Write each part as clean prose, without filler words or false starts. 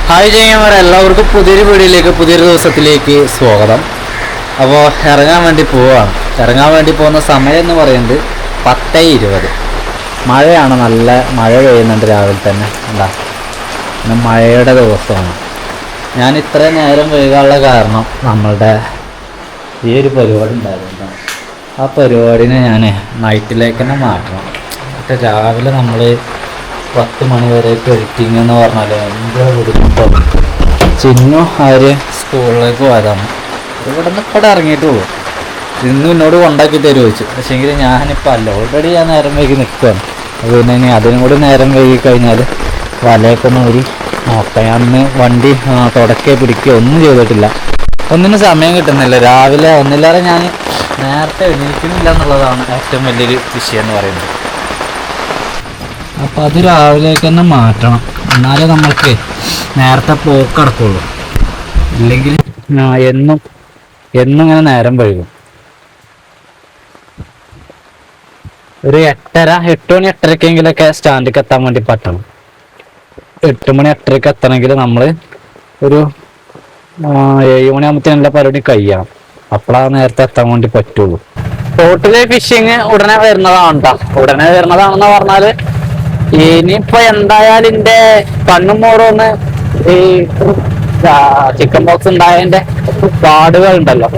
Hi ചെയ്യുന്നവർ എല്ലാവർക്കും പുതിയൊരു വീഡിയോയിലേക്ക് പുതിയൊരു ദിവസത്തിലേക്ക് സ്വാഗതം. അപ്പോൾ ഇറങ്ങാൻ വേണ്ടി പോകുന്ന സമയം എന്ന് പറയുന്നത് 10:20. മഴയാണ്, നല്ല മഴ പെയ്യുന്നുണ്ട് രാവിലെ തന്നെ. എന്താ പിന്നെ മഴയുടെ ദിവസമാണ്. ഞാൻ ഇത്രയും നേരം വൈകാനുള്ള കാരണം നമ്മളുടെ ഈ ഒരു പരിപാടി ഉണ്ടായിരുന്നു. ആ പരിപാടിനെ ഞാൻ നൈറ്റിലേക്ക് തന്നെ മാറ്റണം. എന്നിട്ട് രാവിലെ നമ്മൾ 10 മണി വരെയൊക്കെ എഡിറ്റിംഗ് എന്ന് പറഞ്ഞാൽ എൻ്റെ ബുദ്ധിമുട്ടും. ചിന്നു അവർ സ്കൂളിലേക്ക് പോയതാണ്. ഇവിടെ നിന്ന് ഇവിടെ ഇറങ്ങിയിട്ടുള്ളൂ. ഇന്നും എന്നോട് കൊണ്ടാക്കി തരുമോ ചോദിച്ചു. പക്ഷേങ്കിൽ ഞാനിപ്പോൾ അല്ല, ഓൾറെഡി ഞാൻ നേരം വൈകി നിൽക്കുകയാണ്. പിന്നെ ഇനി അതിനും കൂടി നേരം വൈകി കഴിഞ്ഞാൽ വലയൊക്കെ ഒന്ന് ഊരി നോക്കാം. ഞാൻ അന്ന് വണ്ടി തുടക്കുകയോ പിടിക്കുകയോ ഒന്നും ചെയ്തിട്ടില്ല. ഒന്നിനും സമയം കിട്ടുന്നില്ല. രാവിലെ ഒന്നില്ലാതെ ഞാൻ നേരത്തെ എണീക്കുന്നില്ല എന്നുള്ളതാണ് ഏറ്റവും വലിയൊരു വിഷയം എന്ന് പറയുന്നത്. അപ്പോൾ അത് രാവിലേക്ക് തന്നെ മാറ്റണം, എന്നാലേ നമ്മൾക്ക് നേരത്തെ പോക്കടക്കുള്ളൂ. ഇല്ലെങ്കിൽ എന്നും ഇങ്ങനെ നേരം വൈകും. ഒരു 8 മണി 8:30 സ്റ്റാൻഡിലേക്ക് എത്താൻ വേണ്ടി പറ്റണം. 8 മണി 8:30 എത്തണമെങ്കിൽ നമ്മൾ ഒരു 7 മണിയാകുമ്പോഴത്തേനുള്ള പരിപാടി കഴിയണം. അപ്പോഴാണ് നേരത്തെ എത്താൻ വേണ്ടി പറ്റുള്ളൂ. ബോട്ടിലെ ഫിഷിങ് ഉടനെ വരുന്നതാണെന്ന് പറഞ്ഞാൽ ഇനിയിപ്പോ എന്തായാലും എൻ്റെ കണ്ണും മോറൊന്ന് ഈ ചിക്കൻ ബോക്സ് ഉണ്ടായതിന്റെ പാടുകൾ ഉണ്ടല്ലോ,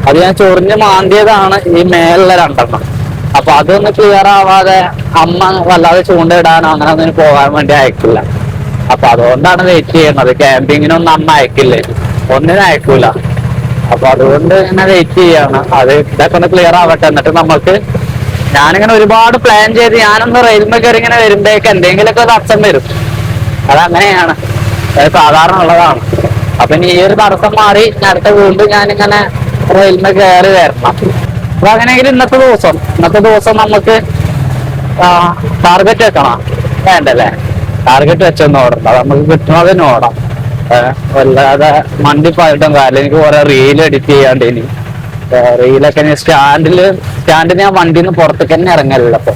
അത് ഞാൻ ചൊറിഞ്ഞ് മാന്തിയതാണ് ഈ മേലുള്ള 2 അപ്പൊ അതൊന്ന് ക്ലിയർ ആവാതെ അമ്മ വല്ലാതെ ചൂണ്ടയിടാനോ അങ്ങനെ ഒന്നിന് പോകാൻ വേണ്ടി അയക്കില്ല. അപ്പൊ അതുകൊണ്ടാണ് വെയിറ്റ് ചെയ്യുന്നത്. ക്യാമ്പിങ്ങിനൊന്നും അമ്മ അയക്കില്ലേ, ഒന്നിനും അയക്കൂല. അപ്പൊ അതുകൊണ്ട് ഇങ്ങനെ വെയിറ്റ് ചെയ്യാണ്. അത് ഇതൊക്കെ ഒന്ന് ക്ലിയർ ആവട്ടെ. എന്നിട്ട് നമുക്ക് ഞാനിങ്ങനെ ഒരുപാട് പ്ലാൻ ചെയ്ത് ഞാനൊന്ന് റെയിൽമേ കയറി ഇങ്ങനെ വരുമ്പോഴേക്ക് എന്തെങ്കിലുമൊക്കെ തടസ്സം വരും. അതങ്ങനെയാണ്, അത് സാധാരണ ഉള്ളതാണ്. അപ്പൊ ഇനി ഈ ഒരു തടസ്സം മാറി അടുത്ത വീണ്ടും ഞാനിങ്ങനെ റെയിൽമേ കയറി വരണം. അപ്പൊ അങ്ങനെയെങ്കിൽ ഇന്നത്തെ ദിവസം നമുക്ക് ടാർഗറ്റ് വെക്കണം. വേണ്ടല്ലേ, ടാർഗറ്റ് വെച്ചൊന്നും ഓടണ്ട, നമുക്ക് കിട്ടുന്നതിന് ഓടാം. വല്ലാതെ മണ്ടിപ്പായിട്ടും കാര്യം. എനിക്ക് കുറെ റീൽ എഡിറ്റ് ചെയ്യാണ്ട് ഇനി റീലൊക്കെ സ്റ്റാൻഡിൽ ഞാൻ വണ്ടിയിൽ നിന്ന് പുറത്തേക്ക് തന്നെ ഇറങ്ങലില്ല. അപ്പൊ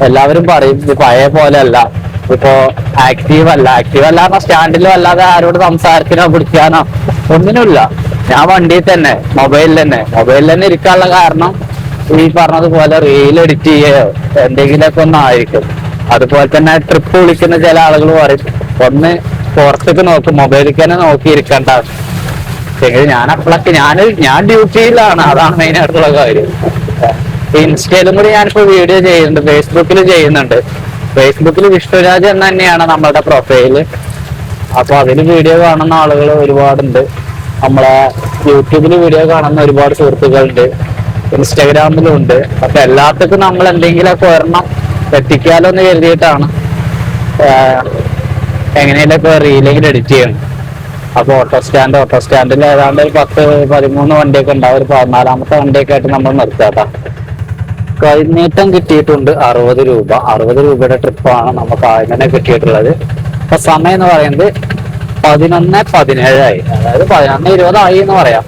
എല്ലാവരും പറയും ഇത് പഴയ പോലെ അല്ല, ഇപ്പോ ആക്റ്റീവ് അല്ല പറഞ്ഞാൽ സ്റ്റാൻഡിലും അല്ലാതെ ആരോട് സംസാരത്തിനോ പിടിക്കാനോ ഒന്നിനുമില്ല. ഞാൻ വണ്ടിയിൽ തന്നെ മൊബൈലിൽ തന്നെ ഇരിക്കാനുള്ള കാരണം ഈ പറഞ്ഞതുപോലെ റീൽ എഡിറ്റ് ചെയ്യോ എന്തെങ്കിലുമൊക്കെ ഒന്നായിരിക്കും. അതുപോലെ തന്നെ ട്രിപ്പ് വിളിക്കുന്ന ചില ആളുകൾ പറയും ഒന്ന് പുറത്തേക്ക് നോക്കും, മൊബൈലിൽ തന്നെ നോക്കിയിരിക്കേണ്ട. ഞാൻ അപ്പോഴൊക്കെ ഞാൻ ഡ്യൂട്ടിയിലാണ്, അതാണ് മെയിൻ ആയിട്ടുള്ള കാര്യം. ഇൻസ്റ്റയിലും കൂടി ഞാനിപ്പോ വീഡിയോ ചെയ്യുന്നുണ്ട്, ഫേസ്ബുക്കിൽ ചെയ്യുന്നുണ്ട്. ഫേസ്ബുക്കിൽ വിഷ്ണുരാജ് എന്ന് തന്നെയാണ് നമ്മളുടെ പ്രൊഫൈല്. അപ്പൊ അതിന് വീഡിയോ കാണുന്ന ആളുകൾ ഒരുപാടുണ്ട്. നമ്മളെ യൂട്യൂബിൽ വീഡിയോ കാണുന്ന ഒരുപാട് സുഹൃത്തുക്കളുണ്ട്, ഇൻസ്റ്റാഗ്രാമിലും ഉണ്ട്. അപ്പൊ എല്ലാത്തിനും നമ്മൾ എന്തെങ്കിലുമൊക്കെ ഒരെണ്ണം എത്തിക്കാലോ എന്ന് കരുതിയിട്ടാണ് എങ്ങനെയൊക്കെ റീലെങ്കിലും എഡിറ്റ് ചെയ്യണം. അപ്പൊ ഓട്ടോ സ്റ്റാൻഡിൽ ഏതാണ്ട് 10-13 വണ്ടിയൊക്കെ ഉണ്ടാവും. ഒരു 14ാമത്തെ വണ്ടിയൊക്കെ ആയിട്ട് നമ്മൾ നിർത്താത്ത. കൈനീട്ടം കിട്ടിയിട്ടുണ്ട് 60 രൂപ. 60 രൂപയുടെ ട്രിപ്പാണ് നമുക്ക് ആദ്യം തന്നെ കിട്ടിയിട്ടുള്ളത്. അപ്പൊ സമയം എന്ന് പറയുന്നത് 11:17 അതായത് 11:20 എന്ന് പറയാം.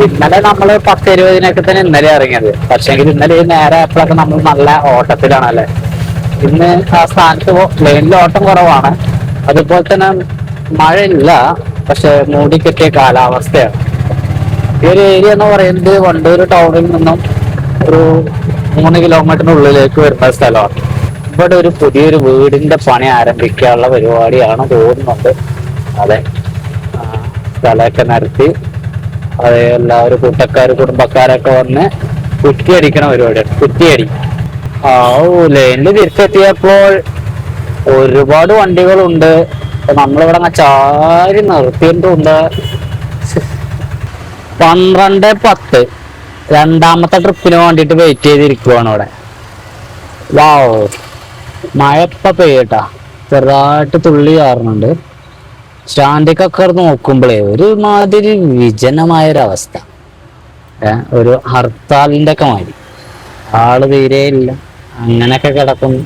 ഇന്നലെ നമ്മൾ 10:20 തന്നെ ഇന്നലെ ഇറങ്ങിയത്. പക്ഷെങ്കിൽ ഇന്നലെ നേരെ ആയപ്പോഴൊക്കെ നമ്മൾ നല്ല ഓട്ടത്തിലാണല്ലേ. ഇന്ന് ആ സ്ഥാനത്ത് ലൈനിൽ ഓട്ടം കുറവാണ്. അതുപോലെ തന്നെ മഴയില്ല, പക്ഷെ മൂടിക്കെട്ടിയ കാലാവസ്ഥയാണ്. ഈ ഒരു ഏരിയ എന്ന് പറയുന്നത് വണ്ടൂർ ടൗണിൽ നിന്നും ഒരു 3 കിലോമീറ്ററിനുള്ളിലേക്ക് വരുന്ന സ്ഥലമാണ്. ഇവിടെ ഒരു പുതിയൊരു വീടിന്റെ പണി ആരംഭിക്കാനുള്ള പരിപാടിയാണ് തോന്നുന്നുണ്ട്. അതെ, സ്ഥലമൊക്കെ നിരത്തി അത് എല്ലാവരും കുടുംബക്കാരൊക്കെ വന്ന് കുറ്റിയടിക്കണ പരിപാടിയാണ്. കുറ്റിയടി ലൈനിൽ തിരിച്ചെത്തിയപ്പോൾ ഒരുപാട് വണ്ടികളുണ്ട്. നമ്മളിവിടെ ചാരി നിർത്തിയിട്ടുണ്ട്. 12:10 2ാമത്തെ ട്രിപ്പിന് വേണ്ടിയിട്ട് വെയിറ്റ് ചെയ്തിരിക്കുവാണ് ഇവിടെ. വാവ്, മഴ ഇപ്പം പെയ്യട്ടാ, ചെറുതായിട്ട് തുള്ളി കയറുന്നുണ്ട്. സ്റ്റാൻഡിക്കൊക്കെ നോക്കുമ്പോഴേ ഒരുമാതിരി വിജനമായൊരവസ്ഥ. ഒരു ഹർത്താലിൻ്റെ ഒക്കെ മാതിരി, ആള് തീരെ ഇല്ല, അങ്ങനെയൊക്കെ കിടക്കുന്നു.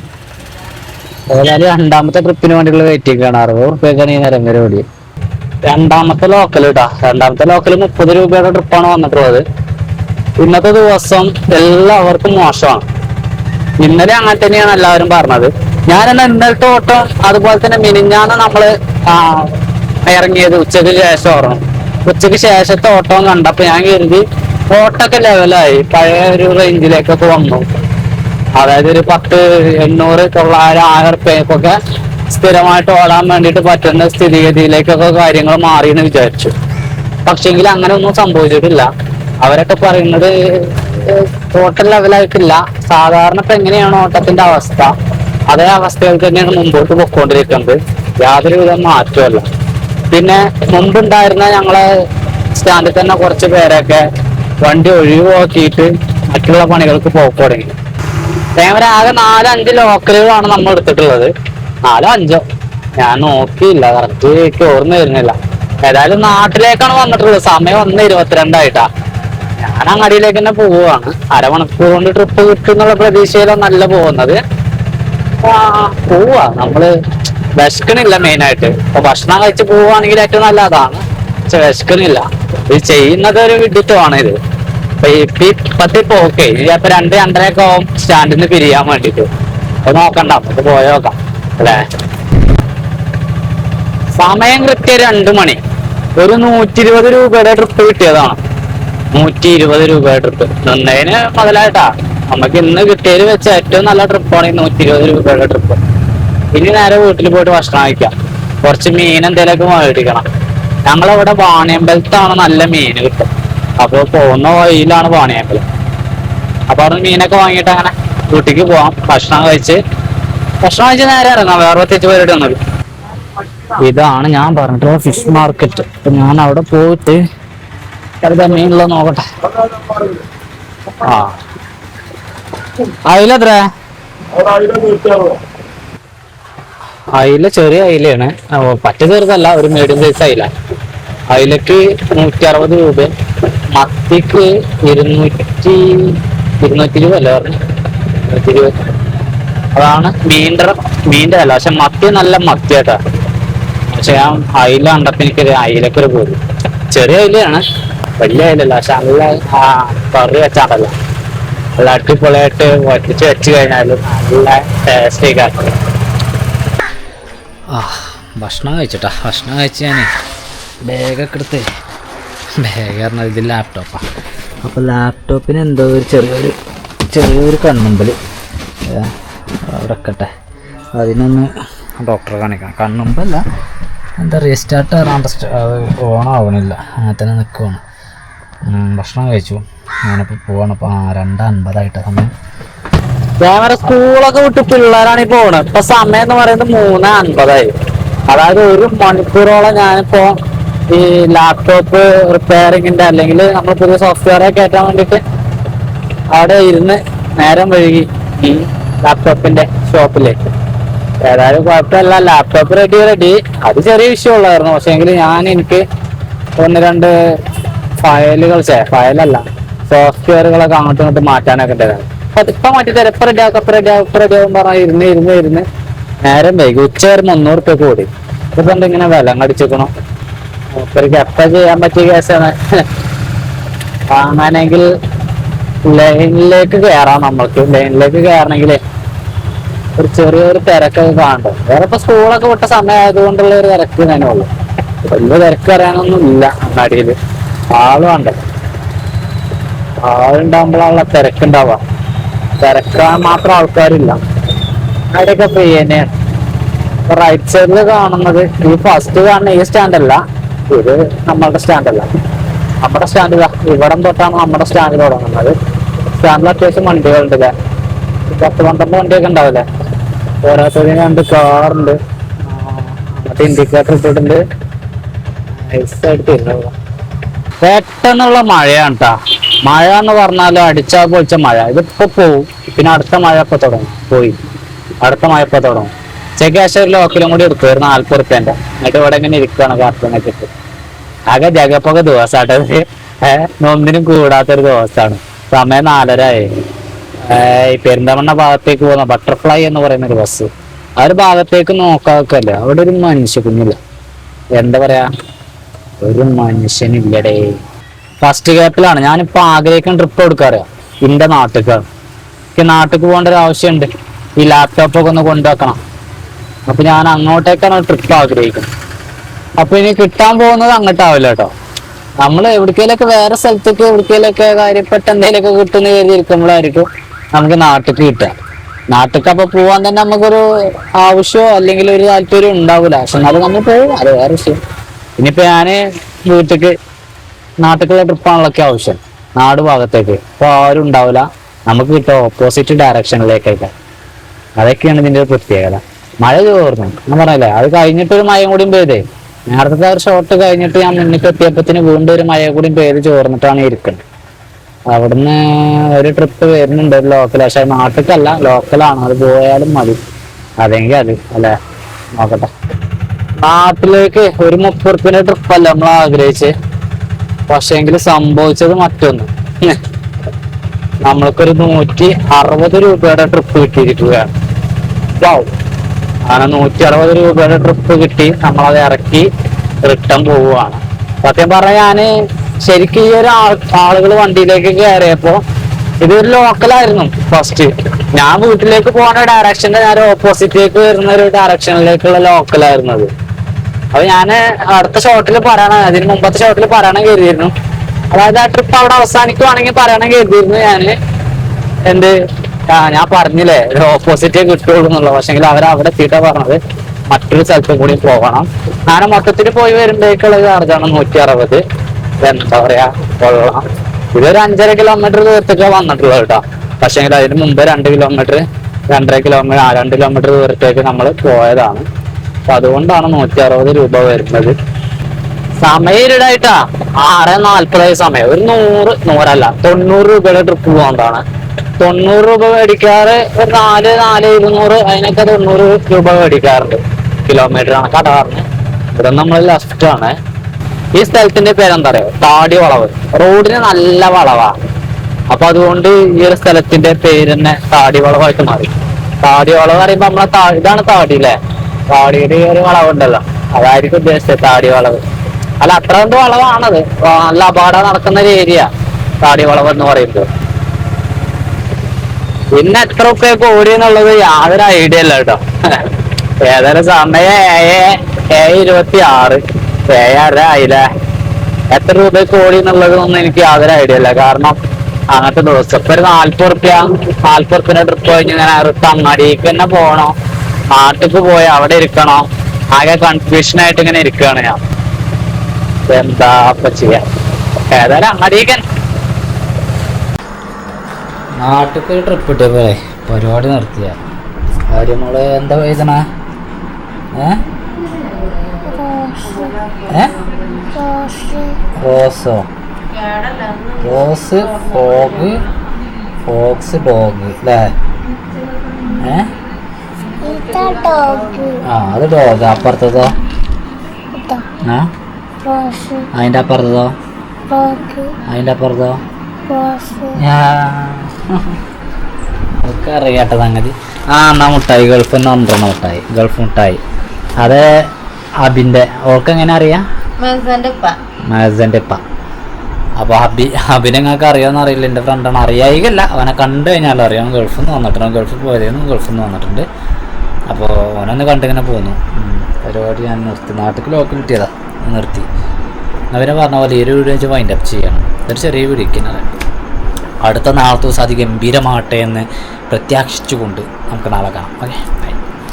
ഏതായാലും 2ാമത്തെ ട്രിപ്പിന് വേണ്ടിയുള്ള വെയിറ്റിംഗ് ആണ്. 60 രൂപയ്ക്കാണ് ഈ നേരം വരെ ഓടിയത്. 2ാമത്തെ ലോക്കൽ 30 രൂപയുടെ ട്രിപ്പാണ് വന്നിട്ടുള്ളത്. ഇന്നത്തെ ദിവസം എല്ലാവർക്കും മോശമാണ്. ഇന്നലെ അങ്ങനെ തന്നെയാണ് എല്ലാവരും പറഞ്ഞത്. ഞാനെന്നാ ഇന്നലത്തെ ഓട്ടം അതുപോലെ തന്നെ മിനിഞ്ഞാന്ന് നമ്മള് ഇറങ്ങിയത് ഉച്ചക്ക് ശേഷം ഓർമ്മ. ഉച്ചക്ക് ശേഷത്തെ ഓട്ടം കണ്ടപ്പോ ഞാൻ കരുതി ഓട്ടൊക്കെ ലെവലായി, പഴയ ഒരു റേഞ്ചിലേക്കൊക്കെ വന്നു. അതായത് ഒരു 10, 800, 900, 1000 റുപ്യക്കൊക്കെ സ്ഥിരമായിട്ട് ഓടാൻ വേണ്ടിയിട്ട് പറ്റുന്ന സ്ഥിതിഗതിയിലേക്കൊക്കെ കാര്യങ്ങൾ മാറിയെന്ന് വിചാരിച്ചു. പക്ഷെങ്കിൽ അങ്ങനെ ഒന്നും സംഭവിച്ചിട്ടില്ല. അവരൊക്കെ പറയുന്നത് ടോട്ടൽ ലെവലായിട്ടില്ല. സാധാരണ ഇപ്പൊ എങ്ങനെയാണ് ഓട്ടത്തിന്റെ അവസ്ഥ, അതേ അവസ്ഥയിൽ തന്നെയാണ് മുമ്പോട്ട് പൊയ്ക്കൊണ്ടിരിക്കുന്നത്. യാതൊരു വിധ മാറ്റമല്ല. പിന്നെ മുമ്പുണ്ടായിരുന്ന ഞങ്ങളെ സ്റ്റാൻഡിൽ തന്നെ കുറച്ച് പേരൊക്കെ വണ്ടി ഒഴിവാക്കിയിട്ട് മറ്റുള്ള പണികൾക്ക് പോക്ക് തുടങ്ങി. അതേപോലെ ആകെ 4-5 ലോക്കലുകളാണ് നമ്മൾ എടുത്തിട്ടുള്ളത്. 4-5 ഞാൻ നോക്കിയില്ല, കറക്റ്റ് ഓർമ്മ വരുന്നില്ല. ഏതായാലും നാട്ടിലേക്കാണ് വന്നിട്ടുള്ളത്. സമയം 1:22 ഞാൻ അങ്ങടിയിലേക്ക് തന്നെ പോവുകയാണ്. അരമണിക്കൂർ കൊണ്ട് ട്രിപ്പ് കിട്ടുന്നുള്ള പ്രതീക്ഷയിലൊന്നല്ല പോകുന്നത്. പോവാ, നമ്മള് വിശക്കണില്ല മെയിനായിട്ട്. ഇപ്പൊ ഭക്ഷണം കഴിച്ച് പോവുകയാണെങ്കിൽ ഏറ്റവും നല്ല അതാണ്. പക്ഷെ വിശക്കണില്ല. ഇത് ചെയ്യുന്നത് ഒരു വിഡിത്തമാണ് ഇത്. ഇപ്പത്തെ പോക്കേ ഇപ്പൊ 2-2:30 ആവും സ്റ്റാൻഡിൽ നിന്ന് പിരിയാൻ വേണ്ടിട്ട്. അപ്പൊ നോക്കണ്ട, നമുക്ക് പോയോക്കാം അല്ലേ. സമയം കൃത്യം 2 മണി. ഒരു 120 രൂപയുടെ ട്രിപ്പ് കിട്ടിയതാണ്. 120 രൂപയുടെ ട്രിപ്പ് നിന്നതിന് മുതലായിട്ടാ. നമുക്ക് ഇന്ന് കിട്ടിയതിൽ വെച്ച ഏറ്റവും നല്ല ട്രിപ്പാണ് ഈ 120 രൂപയുടെ ട്രിപ്പ്. ഇനി നേരെ വീട്ടിൽ പോയിട്ട് ഭക്ഷണം കഴിക്കാം. കുറച്ച് മീൻ എന്തെങ്കിലുമൊക്കെ മേടിക്കണം. ഞങ്ങളിവിടെ വാണിയമ്പലത്താണ് നല്ല മീൻ കിട്ടും. അപ്പൊ പോകുന്ന വഴിയിലാണ് വാണിയമ്പലം. അപ്പൊ അവിടെ മീനൊക്കെ വാങ്ങിയിട്ട് അങ്ങനെ വീട്ടിലേക്ക് പോവാം. ഭക്ഷണം കഴിച്ച് നേരെ ഇറങ്ങാം. വേറെ പ്രത്യേകിച്ച് പരിപാടി ഒന്നുമില്ല. ഇതാണ് ഞാൻ പറഞ്ഞിട്ടുള്ള ഫിഷ് മാർക്കറ്റ്. അപ്പൊ ഞാൻ അവിടെ പോയിട്ട് മീനുള്ളത് നോക്കട്ടെ. അയില എത്ര? അയില ചെറിയ അയിലാണ്, പറ്റ ചെറുതല്ല, ഒരു മീഡിയം സൈസ് അയില. അയിലക്ക് 160 രൂപ. മത്തിക്ക് 220 അല്ല പറഞ്ഞു, 220. അതാണ് മീൻ്റെ അല്ല. പക്ഷെ മത്തി നല്ല മത്തിയാട്ടാ. പക്ഷെ ഞാൻ അയില കണ്ടപ്പോ എനിക്കൊരു അയിലക്കൊരു പോലും. ചെറിയ അയിലയാണ്, വലിയ അയിലല്ല. പക്ഷെ നല്ല കറി വെച്ചാണ്ടല്ലോ, നല്ല അടിപൊളിയായിട്ട് വറ്റിച്ച് വെച്ച് കഴിഞ്ഞാലും നല്ല ടേസ്റ്റ് ആയി. ഭക്ഷണം കഴിച്ചിട്ടാ. ഭക്ഷണം കഴിച്ച് ഞാൻ ബാഗൊക്കെ എടുത്ത്, ബാഗ് പറഞ്ഞാൽ ഇത് ലാപ്ടോപ്പാണ്. അപ്പോൾ ലാപ്ടോപ്പിന് എന്തോ ഒരു ചെറിയൊരു കണ്ണുമ്പൽ അവിടെ വെക്കട്ടെ. അതിനൊന്ന് ഡോക്ടറെ കാണിക്കണം. കണ്ണുമ്പല്ല, എന്താ റീസ്റ്റാർട്ട് ഓണാവണില്ല, അങ്ങനെ തന്നെ നിൽക്കുവാണ്. ഭക്ഷണം കഴിച്ചു, ഞാനിപ്പോൾ പോവാണ്. ഇപ്പോൾ 2:50 സമയം. ക്യാമറ സ്കൂളൊക്കെ വിട്ട് പിള്ളേരാണ് ഈ പോണത്. ഇപ്പൊ സമയം എന്ന് പറയുന്നത് 3:50. അതായത് 1 മണിക്കൂറോളം ഞാനിപ്പോ ഈ ലാപ്ടോപ്പ് റിപ്പയറിങ്ങിന്റെ അല്ലെങ്കിൽ നമ്മൾ പുതിയ സോഫ്റ്റ്വെയറെ കയറ്റാൻ വേണ്ടിയിട്ട് അവിടെ ഇരുന്ന് നേരം വഴുകി ഈ ലാപ്ടോപ്പിന്റെ ഷോപ്പിലേക്ക്. ഏതായാലും കുഴപ്പമില്ല, ലാപ്ടോപ്പ് റെഡി. അത് ചെറിയ വിഷയമുള്ളായിരുന്നു. പക്ഷെ എങ്കിൽ എനിക്ക് 1-2 ഫയലല്ല സോഫ്റ്റ്വെയറുകളൊക്കെ അങ്ങോട്ടും ഇങ്ങോട്ടും മാറ്റാനൊക്കെ ഉണ്ടായിരുന്നു. അപ്പൊ ഇപ്പൊ മാറ്റി തരാം, ഇപ്പൊ റെഡിയാകും പറഞ്ഞാൽ ഇരുന്ന് നേരം വൈകി. ഉച്ചവരെ 300 റുപ്യ കൂടി. ഇതുകൊണ്ട് ഇങ്ങനെ വില കടിച്ചിരിക്കണം. മൂപ്പർക്ക് എപ്പ ചെയ്യാൻ പറ്റിയ കേസാണ്. വാങ്ങാനെങ്കിൽ ലൈനിലേക്ക് കയറാം. ലൈനിലേക്ക് കയറണമെങ്കിൽ ഒരു ചെറിയൊരു തിരക്കൊക്കെ കാണണ്ടോ. വേറെ ഇപ്പൊ സ്കൂളൊക്കെ വിട്ട സമയം ആയതുകൊണ്ടുള്ള ഒരു തിരക്ക് തന്നെ ഉള്ളു. വലിയ തിരക്ക് അറിയാനൊന്നും ഇല്ല അങ്ങാടിയിൽ. ആളുണ്ട്, ആളുണ്ടാകുമ്പോഴാണുള്ള തിരക്കുണ്ടാവുക. തിരക്കാൻ മാത്രം ആൾക്കാരില്ല. അവിടെയൊക്കെ ഫ്രീ തന്നെയാണ്. റൈറ്റ് സൈഡിൽ കാണുന്നത് ഈ ഫസ്റ്റ് കാണുന്ന ഈ സ്റ്റാൻഡല്ല, ഇത് നമ്മളുടെ സ്റ്റാൻഡല്ല. നമ്മുടെ സ്റ്റാൻഡ് ഇവിടം തൊട്ടാണ് നമ്മുടെ സ്റ്റാൻഡിൽ തുടങ്ങുന്നത്. സ്റ്റാൻഡിൽ അത്യാവശ്യം വണ്ടികളുണ്ട് അല്ലേ, 10-12 വണ്ടിയൊക്കെ ഉണ്ടാവില്ലേ. ഓരോരുത്തരും 2 കാറുണ്ട്, മറ്റേ ഇൻഡിക്കേറ്റർ ഇട്ടിട്ടുണ്ട്. പെട്ടെന്നുള്ള മഴയാണ് കേട്ടാ. മഴ എന്ന് പറഞ്ഞാൽ അടിച്ചാൽ പൊളിച്ച മഴ. ഇതിപ്പോ പോവും, പിന്നെ അടുത്ത മഴ ഇപ്പൊ തുടങ്ങും. അടുത്ത മഴ ഇപ്പൊ തുടങ്ങും. ഉച്ചയ്ക്ക് ഒരു ലോക്കലും കൂടി എടുത്തു, ഒരു 40 റുപ്യന്റെ. എന്നിട്ട് ഇവിടെ ഇങ്ങനെ ഇരിക്കുകയാണ് കാർട്ടൂണൊക്കെ ഇട്ട്. ആകെ ജഗപ്പൊക്കെ ദിവസമാട്ടത്. ഒന്നിനും കൂടാത്തൊരു ദിവസമാണ്. സമയം 4:30 ഈ പെരിന്തമണ്ണ ഭാഗത്തേക്ക് പോകുന്ന ബട്ടർഫ്ലൈ എന്ന് പറയുന്ന ഒരു ബസ്. ആ ഒരു ഭാഗത്തേക്ക് നോക്കാക്കല്ല, അവിടെ ഒരു മനുഷ്യ കുഞ്ഞില്ല. എന്താ പറയാ, ഒരു മനുഷ്യനില്ലടേ. ഫസ്റ്റ് ഗ്യാപ്പിലാണ് ഞാനിപ്പോ ആഗ്രഹിക്കുന്ന ട്രിപ്പ് കൊടുക്കാറിയാം. എന്റെ നാട്ടിലേക്കാണ്. എനിക്ക് നാട്ടിലേക്ക് പോകേണ്ട ഒരു ആവശ്യമുണ്ട്. ഈ ലാപ്ടോപ്പൊക്കെ ഒന്ന് കൊണ്ടുവെക്കണം. അപ്പൊ ഞാൻ അങ്ങോട്ടേക്കാണ് ട്രിപ്പ് ആഗ്രഹിക്കുന്നത്. അപ്പൊ ഇനി കിട്ടാൻ പോകുന്നത് അങ്ങോട്ടാവില്ല കേട്ടോ. നമ്മൾ എവിടേക്കേലൊക്കെ വേറെ സ്ഥലത്തേക്ക് എവിടേക്കേലൊക്കെ കാര്യപ്പെട്ട എന്തെങ്കിലുമൊക്കെ കിട്ടുന്ന കരുതിയിരിക്കുമ്പോഴായിരിക്കും നമുക്ക് നാട്ടിലേക്ക് കിട്ടുക. നാട്ടിലേക്ക് അപ്പൊ പോവാൻ തന്നെ നമുക്കൊരു ആവശ്യമോ അല്ലെങ്കിൽ ഒരു താല്പര്യം ഉണ്ടാവില്ല. പക്ഷെ എന്നാലും നമ്മൾ പോകും, അത് വേറെ വിഷയം. ഇനിയിപ്പോ ഞാന് വീട്ടിലേക്ക് നാട്ടിലേക്കുള്ള ട്രിപ്പാണല്ലോ ആവശ്യം, നാട് ഭാഗത്തേക്ക്. അപ്പൊ ആരും ഉണ്ടാവില്ല, നമുക്ക് കിട്ടുക ഓപ്പോസിറ്റ് ഡയറക്ഷനിലേക്കൊക്കെ. അതൊക്കെയാണ് ഇതിന്റെ ഒരു പ്രത്യേകത. മഴ ചോർന്നു ഞാൻ പറഞ്ഞല്ലേ, അത് കഴിഞ്ഞിട്ടൊരു മഴയും കൂടിയും പെയ്തേ. നേരത്തെ ഒരു ഷോട്ട് കഴിഞ്ഞിട്ട് ഞാൻ മുന്നിട്ട് എത്തിയപ്പത്തിന് വീണ്ടും ഒരു മഴ കൂടിയും പെയ്ത് ചോർന്നിട്ടാണ് ഇരിക്കുന്നത്. അവിടുന്ന് ഒരു ട്രിപ്പ് വരുന്നുണ്ട്, ഒരു ലോക്കൽ. പക്ഷെ നാട്ടിലേക്കല്ല, ലോക്കലാണ്. അത് പോയാലും മതി, അതെങ്കിൽ അത് അല്ലെ നോക്കട്ടെ. നാട്ടിലേക്ക് ഒരു 30 ഉറുപ്പിന്റെ ട്രിപ്പല്ല നമ്മൾ ആഗ്രഹിച്ച്. പക്ഷെങ്കിൽ സംഭവിച്ചത് മറ്റൊന്ന്. നമ്മൾക്കൊരു 160 രൂപയുടെ ട്രിപ്പ് കിട്ടിയിരിക്കുകയാണ്. അങ്ങനെ 160 രൂപയുടെ ട്രിപ്പ് കിട്ടി. നമ്മളത് ഇറക്കി റിട്ടേൺ പോവുകയാണ്. സത്യം പറഞ്ഞാൽ ഞാന് ശരിക്കും ഈ ഒരു ആളുകൾ വണ്ടിയിലേക്ക് കയറിയപ്പോ ഇതൊരു ലോക്കലായിരുന്നു ഫസ്റ്റ്. ഞാൻ വീട്ടിലേക്ക് പോകുന്ന ഡയറക്ഷന്റെ ഞാൻ ഓപ്പോസിറ്റിലേക്ക് വരുന്ന ഒരു ഡയറക്ഷനിലേക്കുള്ള ലോക്കലായിരുന്നത്. അപ്പൊ ഞാന് അടുത്ത ഷോട്ടിൽ പറയണം, അതിന് മുമ്പത്തെ ഷോട്ടിൽ പറയണം കരുതിയിരുന്നു. അതായത് ആ ട്രിപ്പ് അവിടെ അവസാനിക്കുവാണെങ്കിൽ പറയണം കരുതിയിരുന്നു ഞാന്. ഞാൻ പറഞ്ഞില്ലേ ഒരു ഓപ്പോസിറ്റേ കിട്ടുള്ളൂ എന്നുള്ളത്. പക്ഷെങ്കിൽ അവരവിടെ എത്തിയിട്ടാ പറഞ്ഞത് മറ്റൊരു സ്ഥലത്ത് കൂടി പോകണം. അങ്ങനെ മൊത്തത്തിൽ പോയി വരുമ്പോഴേക്കുള്ള ചാർജാണ് 160. എന്താ പറയാ, കൊള്ളാം. ഇതൊരു 5.5 കിലോമീറ്റർ ദൂരത്തേക്കാണ് വന്നിട്ടുള്ളത് കേട്ടോ. പക്ഷെങ്കിൽ അതിന് മുമ്പ് 2 കിലോമീറ്റർ 2.5 കിലോമീറ്റർ 2 കിലോമീറ്റർ ദൂരത്തേക്ക് നമ്മൾ പോയതാണ്. അപ്പൊ അതുകൊണ്ടാണ് 160 രൂപ വരുന്നത്. സമയം ഇരുടായിട്ടാ 6:40 സമയം. ഒരു 90 രൂപയുടെ ട്രിപ്പ് പോകുന്നതാണ്. 90 രൂപ മേടിക്കാറ് ഒരു 4,200 അതിനൊക്കെ 90 രൂപ മേടിക്കാറുണ്ട് കിലോമീറ്റർ കണക്കാ പറഞ്ഞ്. ഇവിടെ നമ്മൾ ലെഫ്റ്റ് ആണ്. ഈ സ്ഥലത്തിന്റെ പേരെന്താ പറയുക, താടി വളവ്. റോഡിന് നല്ല വളവാ. അപ്പൊ അതുകൊണ്ട് ഈ ഒരു സ്ഥലത്തിന്റെ പേര് തന്നെ താടി വളവായിട്ട് മാറി. താടി വളവ് പറയുമ്പോ നമ്മളെ ഇതാണ് താടി അല്ലേ, താടിയുടെ ഒരു വളവുണ്ടല്ലോ, അതായിരിക്കും ഉദ്ദേശിച്ചത് താടി വളവ്. അല്ല, അത്ര കണ്ട് വളവാണത്. നല്ല അപകടം നടക്കുന്ന ഒരു ഏരിയ താടി വളവ് എന്ന് പറയുമ്പോൾ. പിന്നെ എത്ര റുപ്യൊക്കെ ഓടി എന്നുള്ളത് യാതൊരു ഐഡിയ അല്ല കേട്ടോ. ഏതായാലും സമയം 7:26, 7:30 ആയില്ലേ. എത്ര രൂപയ്ക്ക് ഓടി എന്നുള്ളതൊന്നും എനിക്ക് യാതൊരു ഐഡിയ അല്ല. കാരണം അങ്ങനത്തെ ദിവസം ഇപ്പൊ ഒരു 40 ഉറുപ്പിന്റെ ട്രിപ്പ് കഴിഞ്ഞ് ഇങ്ങനെ അങ്ങാടിക്ക് തന്നെ പോകണോ, നാട്ടിക്ക് പോയി അവിടെ ഇരിക്കണോ, ആകെ കൺഫ്യൂഷൻ ആയിട്ട് ഇങ്ങനെ ഇരിക്കുകയാണ് ഞാൻ. എന്താ ഇപ്പൊ ചെയ്യാ. ഏതായാലും അങ്ങാടിക്ക് നാട്ടിക്ക് ട്രിപ്പ് ഇട്ട പോലെ പരിപാടി നിർത്തിയ കാര്യങ്ങള്. എന്താ എഴുതണ? റോസോ? റോസ്, ഫോക്സ്, ഡോഗ് അല്ലേ? അത് ഡോഗ്. അപ്പുറത്തതോ? അതിന്റെ അപ്പുറത്തതോ? അതിന്റെ അപ്പുറത്തോ? ഒക്കെ അറിയാട്ട സംഗതി. എന്നാ മുട്ടായി, ഗൾഫിൽ നിന്ന് 12 മുട്ടായി, ഗൾഫ് മുട്ടായി. അത് അബിന്റെ. ഓൾക്ക് എങ്ങനെ അറിയാം? മഹസന്റെ ഉപ്പ. അപ്പൊ അബിനെ നിങ്ങൾക്ക് അറിയാമെന്ന് അറിയില്ല. എൻ്റെ ഫ്രണ്ടാണ്. അറിയായികല്ല, അവനെ കണ്ടു കഴിഞ്ഞാലും അറിയാം. ഗൾഫിൽ നിന്ന് വന്നിട്ടുണ്ട്, ഗൾഫിൽ പോയതായിരുന്നു, ഗൾഫിൽ നിന്ന് വന്നിട്ടുണ്ട്. അപ്പോൾ ഓനൊന്ന് കണ്ടിങ്ങനെ പോന്നു. പരിപാടി ഞാൻ നിർത്തി. നാട്ടിൽ ലോക്ക് കിട്ടിയതാ, നിർത്തി. അവരെ പറഞ്ഞ പോലെ ഈ ഒരു വീഡിയോ വെച്ച് വൈൻഡ് അപ്പ് ചെയ്യണം. ഒരു ചെറിയ വീഡിയോ ഇരിക്കുന്നത്. അടുത്ത നാളത്തെ ദിവസം അതിഗംഭീരമാകട്ടെ എന്ന് പ്രത്യാശിച്ചുകൊണ്ട് നമുക്ക് നാളെ കാണാം. ഓക്കെ.